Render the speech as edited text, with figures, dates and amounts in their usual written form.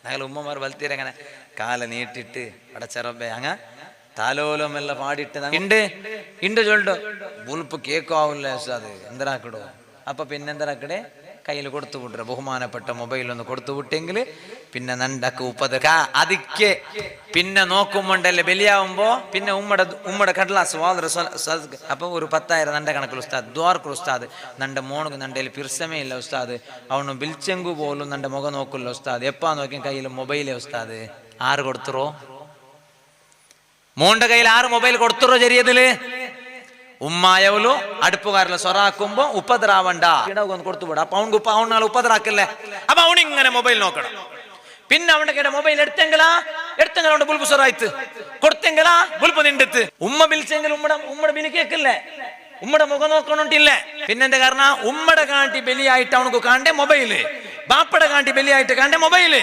ഞങ്ങൾ ഉമ്മമാർ വലുത്തീരങ്ങനെ കാല നീട്ടിട്ട് പടച്ചറബേ അങ്ങ താലോലമെല്ലാം പാടിയിട്ട് ഇണ്ട് ഇണ്ട് ചൊല്ലോ ബുൾപ്പ് കേക്കാവില്ല അത് എന്തരാക്കിടോ. അപ്പൊ പിന്നെന്തരാക്കടേ കയ്യിൽ കൊടുത്തു വിട്ര ബഹുമാനപ്പെട്ട മൊബൈൽ ഒന്ന് കൊടുത്തു വിട്ടെങ്കിൽ പിന്നെ നണ്ടക്ക് ഉപ്പത് അതിക്ക് പിന്നെ നോക്കുമ്പോണ്ടല്ലേ ബലിയാവുമ്പോ പിന്നെ ഉമ്മടെ കടലാസ് അപ്പൊ ഒരു 10,000 നണ്ട കണക്കിൽ ഉസ്താദ് ദ്വാർക്കു ഉസ്താദ് നന്റെ മോണക്ക് നണ്ടയിൽ പിർസമേ ഇല്ല ഉസ്താദ് അവನು ബിൽച്ചെങ്കു പോലും നന്റെ മുഖം നോക്കില്ല ഉസ്താദ് എപ്പാ നോക്കി കയ്യിൽ മൊബൈലേ ഉസ്താദ് ആറ് കൊടുത്തുറോ മോന്റെ കയ്യിൽ ആറ് മൊബൈൽ കൊടുത്തുറോ ചെറിയതില് ഉമ്മായവലു അടുപ്പുകാരിലെ സ്വറാക്കുമ്പോ ഉപദ്രാവണ്ട ഒന്ന് കൊടുത്തുവിട അപ്പൊ അവനാൾ ഉപദ്രാക്കല്ലേ അപ്പൊ അവനിങ്ങനെ മൊബൈൽ നോക്കണം. പിന്നെ അവന്റെ കയ്യുടെ മൊബൈൽ എടുത്തെങ്കിലാ അവന്റെ ബുൽപ്പ് സ്വറായിത്ത് കൊടുത്തെങ്കിലാ ബുൽപ്പ് നിണ്ടെത്ത് ഉമ്മ ബിൽച്ചെങ്കിൽ ഉമ്മടെ ബിലി കേക്കില്ലേ ഉമ്മടെ മുഖം നോക്കണോണ്ടില്ലേ. പിന്നെന്താ കാരണം ഉമ്മടെ കാണ്ടി ബലിയായിട്ട് അവനക്ക് കാണ്ടേ മൊബൈല് ബാപ്പടെ കാണ്ടി ബലിയായിട്ട് കാണ്ടേ മൊബൈല്.